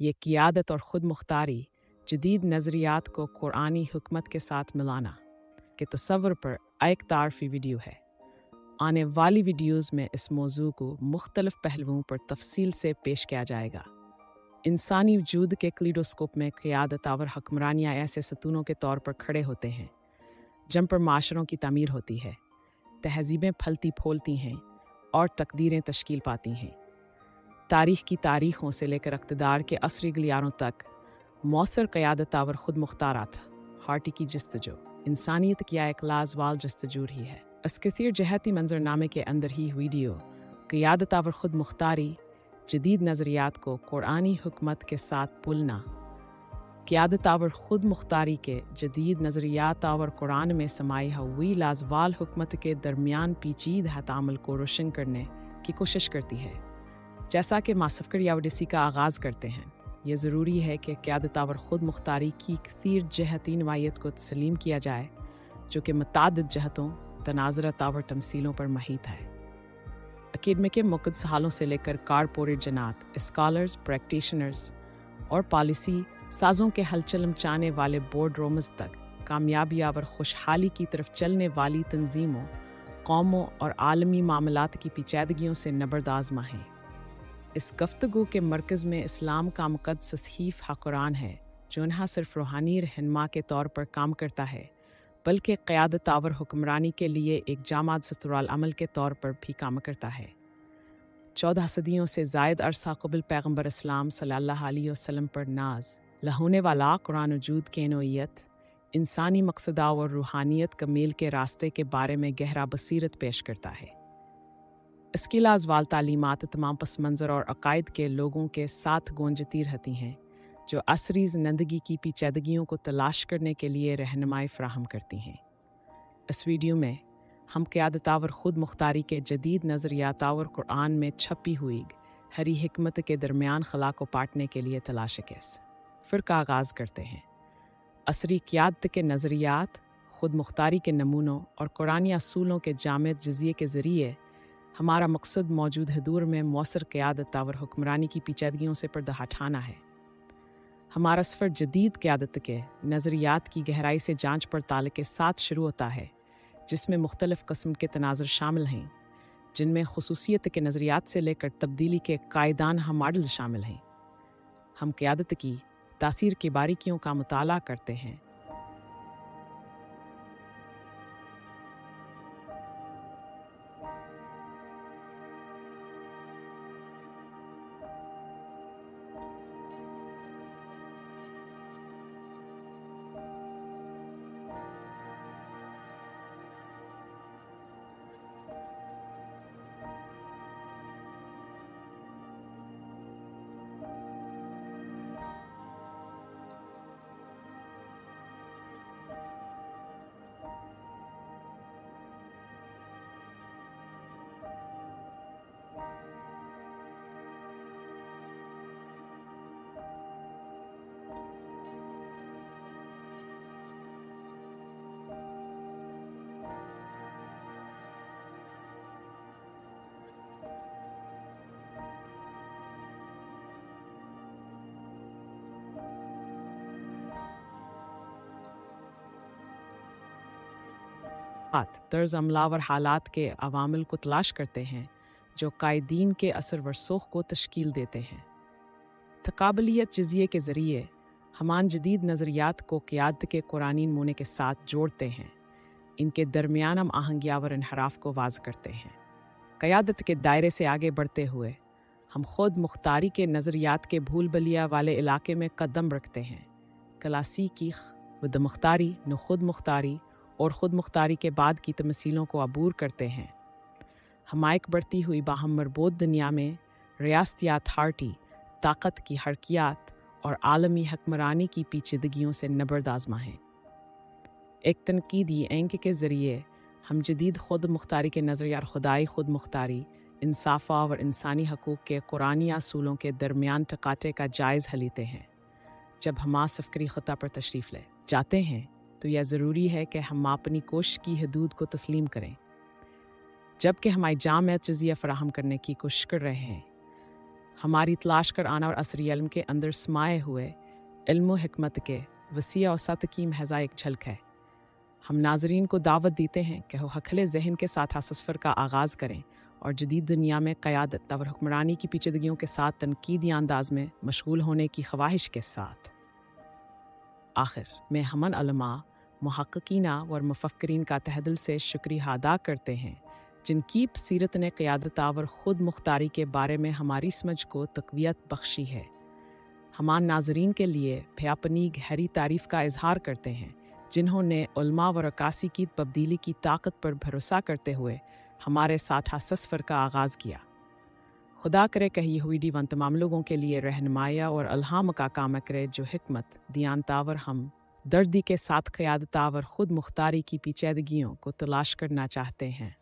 ये क़ियादत और ख़ुद मुख्तारी जदीद नज़रियात को कुरानी हुकमत के साथ मिलाना के तसव्वुर पर एक तारफ़ी वीडियो है। आने वाली वीडियोज़ में इस मौजू को मुख्तलिफ पहलुओं पर तफसील से पेश किया जाएगा। इंसानी वजूद के क्लीडोस्कोप में क़ियादत और हुक्मरानियाँ ऐसे सतूनों के तौर पर खड़े होते हैं जिन पर माशरों की तामीर होती है, तहज़ीबें फलती फूलती हैं और तकदीरें तश्कील पाती हैं। तारीख़ की तारीख़ों से लेकर इक़्तिदार के असरी गलियारों तक मौसर क़यादत और ख़ुद मुख्तारात हार्टी की जस्तजू इंसानियत की एक लाजवाल जस्तजू ही है। इस कसीर जहती मंजरनामे के अंदर ही वीडियो क़यादत और ख़ुद मुख्तारी जदीद नज़रियात को कुरानी हुकमत के साथ पुलना, क़यादत और ख़ुद मुख्तारी के जदीद नज़रियात और कुरान में समाई हुई लाजवाल हुकमत के दरमियान पेचीदा तामल को रोशन करने की कोशिश करती है। जैसा कि मासफ़कर या ओडिसी का आगाज़ करते हैं, यह ज़रूरी है कि क़यादत और ख़ुद मुख्तारी की कसीर जहती नवायत को तस्लीम किया जाए, जो कि मुतादिद जहतों, तनाज़रत और तमसीलों पर महित है। अकेडमी के मुक़द्दस हालों से लेकर कारपोरेट जनात, स्कॉलर्स, प्रैक्टिशनर्स और पॉलिसी साजों के हलचल मचाने वाले बोर्ड रूम्स तक कामयाबी और खुशहाली की तरफ चलने वाली तंजीमों, कौमों और आलमी मामलात की पेचीदगियों से नबर्दाज़मा हैं। इस गुफ्तगू के मरकज़ में इस्लाम का मुक़द्दस सहीफ़ा कुरान है, जो न सिर्फ़ रूहानी रहनुमा के तौर पर काम करता है, बल्कि क़यादत और हुक्मरानी के लिए एक जामाद सस्तुराल अमल के तौर पर भी काम करता है। 14 सदियों से ज़ायद अरसा क़बल पैगम्बर इस्लाम सल्लल्लाहु अलैहि वसल्लम पर नाज़ होने वाला कुरान वजूद के नौइयत, इंसानी मकसदा और रूहानियत कमील के रास्ते के बारे में गहरा बसीरत पेश करता है। इसकी लाजवाल तालीमात तमाम पस मंज़र और अकायद के लोगों के साथ गूंजती रहती हैं, जो असरी ज़िंदगी की पेचीदगियों को तलाश करने के लिए रहनुमाई फ़राहम करती हैं। इस वीडियो में हम क़यादत और ख़ुद मुख्तारी के जदीद नज़रियात और कुरान में छपी हुई हरी हिकमत के दरमियान खला को पाटने के लिए तलाश केस फिर का आगाज़ करते हैं। असरी क़यादत के नज़रियात, ख़ुद मुख्तारी के नमूनों और कुरानी असूलों के जामिद जज़िये के ज़रिए हमारा मकसद मौजूद दौर में मौसर क़यादत और हुक्मरानी की पेचीदगियों से पर्दा हटाना है। हमारा सफ़र जदीद क़यादत के नज़रियात की गहराई से जांच पड़ताल के साथ शुरू होता है, जिसमें मुख्तलिफ़ किस्म के तनाज़ुर शामिल हैं, जिनमें खुसूसियत के नज़रियात से लेकर तब्दीली के कायदाना मॉडल्स शामिल हैं। हम क़यादत की तासीर की बारीकियों का मुताला करते हैं। तर्ज अमलावर हालात के अवामिल को तलाश करते हैं, जो कायदीन के असर वरसूख को तश्कील देते हैं। तकाबलियत जज़िये के ज़रिए हमान जदीद नज़रियात को क़यादत के कुरानी नमूने के साथ जोड़ते हैं, इनके दरमियान हम आहंगियावर इनहराफ को वाज़ करते हैं। क़यादत के दायरे से आगे बढ़ते हुए हम ख़ुद मुख्तारी के नज़रियात के भूल भलिया वाले इलाके में कदम रखते हैं। क्लासिकी वद मुख्तारी न ख़ुद मुख्तारी और ख़ुद मुख्तारी के बाद की तमसीलों को अबूर करते हैं। हमायक बढ़ती हुई बाहम मरबूत दुनिया में रियासती अथॉरिटी, ताकत की हरकियात और आलमी हुक्मरानी की पेचीदगियों से नबर्दाज़मा हैं। एक तनकीदी एंक के ज़रिए हम जदीद ख़ुद मुख्तारी के नज़रिया और खुदाई ख़ुद मुख्तारी, इंसाफ़ा और इंसानी हकूक़ के कुरानी असूलों के दरमियान टकाटे का जायज़ लेते हैं। जब हम सफ़री ख़ुता पर तशरीफ़ ले जाते हैं, तो यह ज़रूरी है कि हम अपनी कोशिश की हदूद को तस्लीम करें। जबकि हमारी जामिया जज़िया फ़राहम करने की कोशिश कर रहे हैं, हमारी तलाश कर आना और असरी इल्म के अंदर समाये हुए इल्म व हिकमत के वसीया और सत की महजा एक झलक है। हम नाजरीन को दावत देते हैं कि वो हखले जहन के साथ सफ़र का आगाज़ करें और जदीद दुनिया में क़यादत और हुक्मरानी की पेचीदगियों के साथ तनकीदी अंदाज में मशगूल होने की ख्वाहिश के साथ। आखिर में हमन अलमा, मुहक्किकीना और मुफक्किरीन का तहदिल से शुक्रिया अदा करते हैं जिनकी सीरत ने क़यादत और ख़ुद मुख्तारी के बारे में हमारी समझ को तक़वियत बख्शी है। हमान नाजरीन के लिए अपनी गहरी तारीफ़ का इजहार करते हैं जिन्होंने उलमा व रकासी की तब्दीली की ताकत पर भरोसा करते हुए हमारे साथ सफ़र का आगाज़ किया। खुदा करे कि यहूदी वन तमाम लोगों के लिए रहनुमाया और अल्हाम का काम करे जो हिकमत दियानतावर हम दर्दी के साथ क़यादत और ख़ुद मुख्तारी की पेचीदगियों को तलाश करना चाहते हैं।